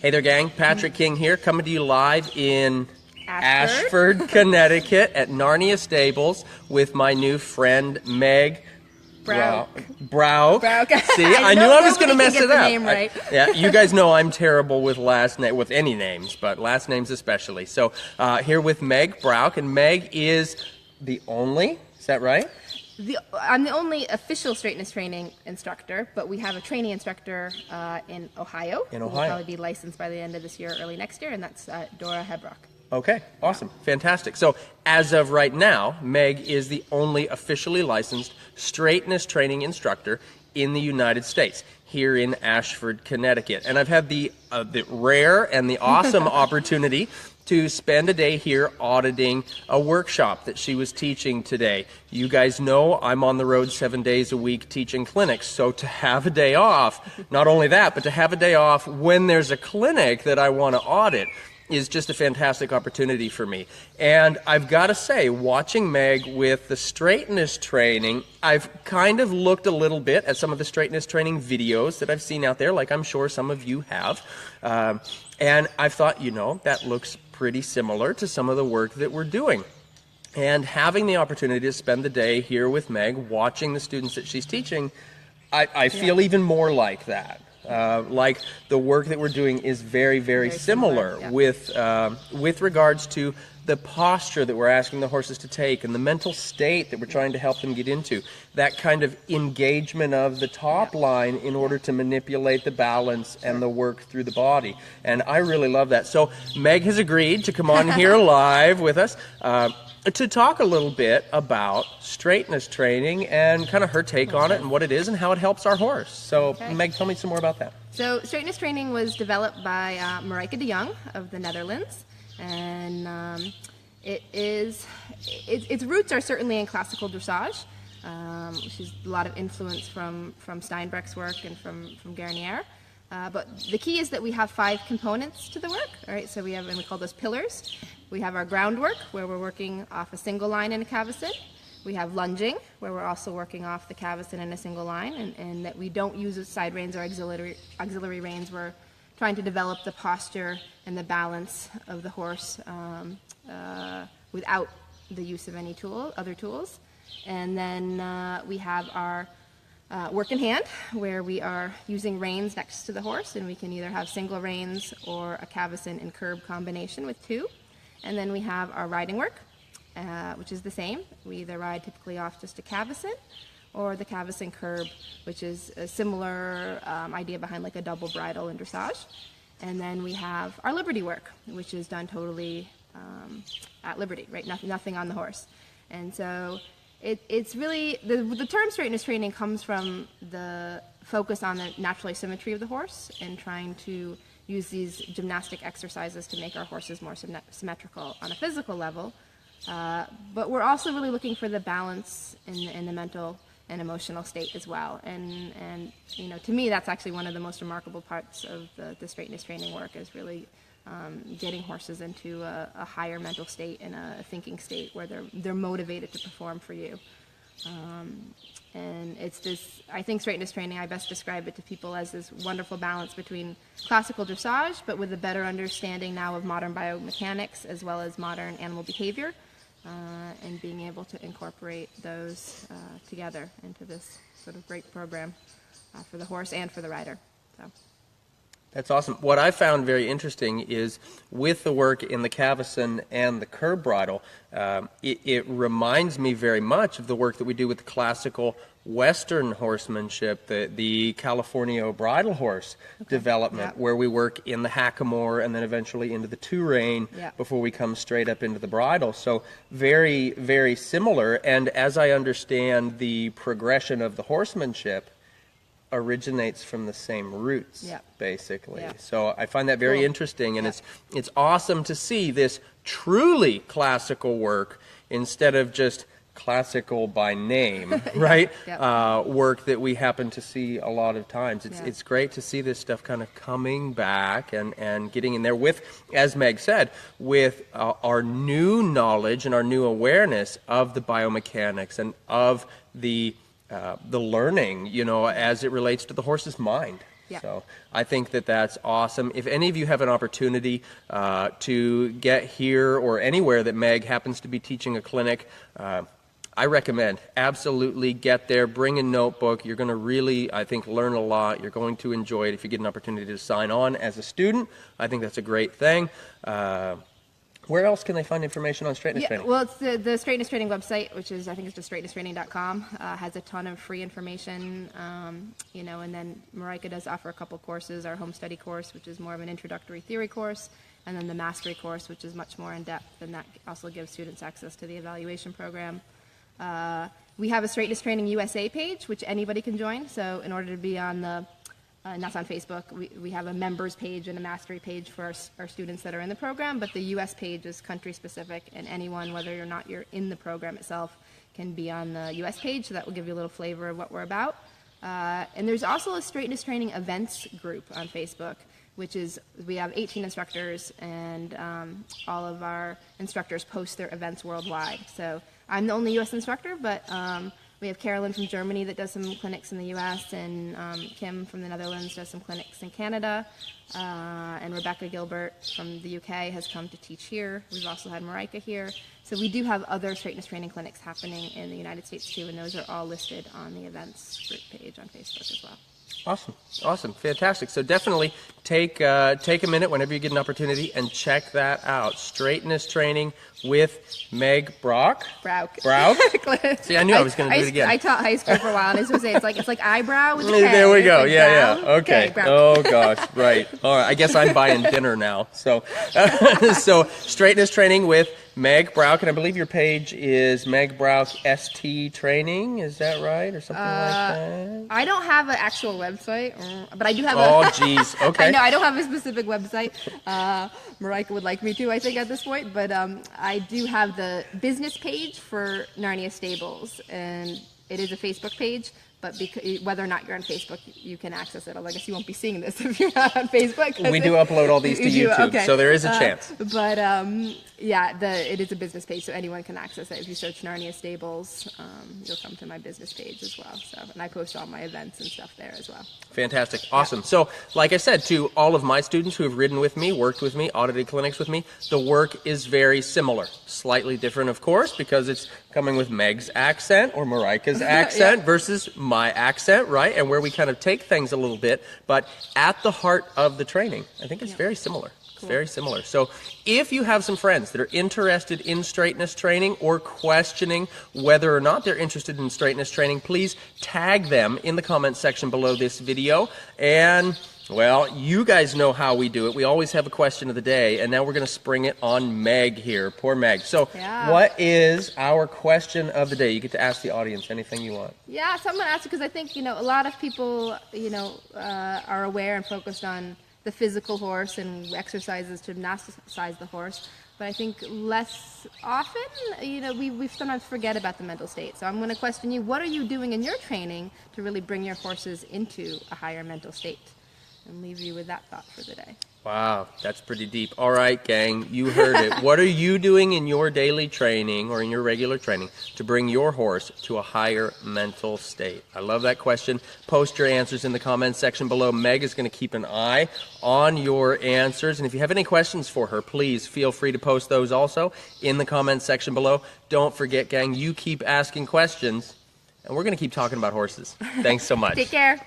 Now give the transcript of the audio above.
Hey there, gang. Patrick King here, coming to you live in Ashford, Connecticut at Narnia Stables with my new friend, Meg Brauch. See, I knew I was going to mess it up. Name right. Yeah, you guys know I'm terrible with with any names, but last names especially. So here with Meg Brauch, and Meg is the only, is that right? I'm the only official straightness training instructor, but we have a training instructor in Ohio. In who Ohio. will probably be licensed by the end of this year, early next year, and that's Dora Hebrock. Okay, awesome, fantastic. So as of right now, Meg is the only officially licensed straightness training instructor in the United States, here in Ashford, Connecticut. And I've had the rare and the awesome opportunity to spend a day here auditing a workshop that she was teaching today. You guys know I'm on the road 7 days a week teaching clinics, so to have a day off, not only that, but to have a day off when there's a clinic that I want to audit is just a fantastic opportunity for me. And I've got to say, watching Meg with the straightness training, I've kind of looked a little bit at some of the straightness training videos that I've seen out there, like I'm sure some of you have. And I've thought, you know, that looks pretty similar to some of the work that we're doing. And having the opportunity to spend the day here with Meg, watching the students that she's teaching, I feel even more like that. Like the work that we're doing is very, very similar yeah. with regards to the posture that we're asking the horses to take and the mental state that we're trying to help them get into. That kind of engagement of the top line in order to manipulate the balance and the work through the body. And I really love that. So Meg has agreed to come on here live with us to talk a little bit about straightness training and kind of her take on it and what it is and how it helps our horse. So Meg, tell me some more about that. So straightness training was developed by Marijke de Jong of the Netherlands, and its roots are certainly in classical dressage, which is a lot of influence from Steinbrecht's work and from Guernier. But the key is that we have 5 components to the work. All right, so we have, and we call those pillars. We have our groundwork, where we're working off a single line in a cavesson. We have lunging, where we're also working off the cavesson in a single line, and that we don't use side reins or auxiliary reins. We're trying to develop the posture and the balance of the horse without the use of any other tools. And then we have our work in hand, where we are using reins next to the horse, and we can either have single reins or a cavesson and curb combination with 2. And then we have our riding work, which is the same. We either ride typically off just a cavesson or the cavesson curb, which is a similar idea behind like a double bridle in dressage. And then we have our liberty work, which is done totally at liberty, right? Nothing on the horse. And so it's really, the term straightness training comes from the focus on the natural asymmetry of the horse and trying to use these gymnastic exercises to make our horses more symmetrical on a physical level. But we're also really looking for the balance in the mental and emotional state as well. And you know, to me, that's actually one of the most remarkable parts of the straightness training work, is really getting horses into a higher mental state and a thinking state where they're motivated to perform for you. And it's this, I think straightness training, I best describe it to people as this wonderful balance between classical dressage, but with a better understanding now of modern biomechanics as well as modern animal behavior, and being able to incorporate those together into this sort of great program for the horse and for the rider. So. That's awesome. What I found very interesting is with the work in the cavesson and the curb bridle, it reminds me very much of the work that we do with the classical Western horsemanship, the California bridle horse development, where we work in the hackamore and then eventually into the 2-rein before we come straight up into the bridle. So very, very similar. And as I understand, the progression of the horsemanship originates from the same roots, basically. So I find that very interesting, and it's awesome to see this truly classical work instead of just classical by name, right? Work that we happen to see a lot of times. It's great to see this stuff kind of coming back and getting in there with, as Meg said, with our new knowledge and our new awareness of the biomechanics and of the learning, you know, as it relates to the horse's mind. Yeah. So I think that that's awesome. If any of you have an opportunity to get here or anywhere that Meg happens to be teaching a clinic, I recommend absolutely get there, bring a notebook. You're going to really, I think, learn a lot. You're going to enjoy it. If you get an opportunity to sign on as a student, I think that's a great thing. Where else can they find information on straightness training? Well, it's the Straightness Training website, which is, I think it's just straightnesstraining.com, has a ton of free information, and then Marika does offer a couple courses, our home study course, which is more of an introductory theory course, and then the mastery course, which is much more in depth, and that also gives students access to the evaluation program. We have a Straightness Training USA page, which anybody can join, so in order to be on the and that's on Facebook. We have a members page and a mastery page for our students that are in the program, but the U.S. page is country specific, and anyone, whether or not you're in the program itself, can be on the U.S. page, so that will give you a little flavor of what we're about. And there's also a Straightness Training events group on Facebook, which is, we have 18 instructors, and all of our instructors post their events worldwide. So I'm the only U.S. instructor, but we have Carolyn from Germany that does some clinics in the U.S., and Kim from the Netherlands does some clinics in Canada, and Rebecca Gilbert from the UK has come to teach here. We've also had Marika here. So we do have other straightness training clinics happening in the United States too, and those are all listed on the events group page on Facebook as well. Awesome, fantastic. So definitely take a minute whenever you get an opportunity and check that out. Straightness Training with Meg Brauch. Brauch. See, I knew I was going to do it again. I taught high school for a while, and I was going to say it's like eyebrow with a K. There we go. Like Yeah. brown. Okay. Brauch. Oh gosh. Right. All right. I guess I'm buying dinner now. So, so Straightness Training with Meg Brauch, and I believe your page is Meg Brauch ST Training. Is that right, or something like that? I don't have an actual website, but I do have Oh, geez. Okay. I know I don't have a specific website. Marika would like me to, I think, at this point, but I do have the business page for Narnia Stables, and it is a Facebook page. But whether or not you're on Facebook, you can access it. I guess you won't be seeing this if you're not on Facebook. We do upload all these to YouTube, okay. so there is a chance. But yeah, it is a business page, so anyone can access it. If you search Narnia Stables, you'll come to my business page as well. So, and I post all my events and stuff there as well. Fantastic. Awesome. Yeah. So, like I said, to all of my students who have ridden with me, worked with me, audited clinics with me, the work is very similar. Slightly different, of course, because it's coming with Meg's accent or Marika's accent versus my accent, right? And where we kind of take things a little bit, but at the heart of the training, I think it's very similar. It's very similar. So if you have some friends that are interested in straightness training or questioning whether or not they're interested in straightness training, please tag them in the comments section below this video. And well, you guys know how we do it. We always have a question of the day, and now we're going to spring it on Meg here. Poor Meg. So what is our question of the day? You get to ask the audience anything you want. Yeah, so I'm going to ask you because I think, a lot of people, are aware and focused on the physical horse and exercises to gymnasticize the horse. But I think less often, we sometimes forget about the mental state. So I'm going to question you, what are you doing in your training to really bring your horses into a higher mental state? And leave you with that thought for the day. Wow, that's pretty deep. All right, gang, you heard it. What are you doing in your daily training or in your regular training to bring your horse to a higher mental state? I love that question. Post your answers in the comments section below. Meg is going to keep an eye on your answers. And if you have any questions for her, please feel free to post those also in the comments section below. Don't forget, gang, you keep asking questions, and we're going to keep talking about horses. Thanks so much. Take care.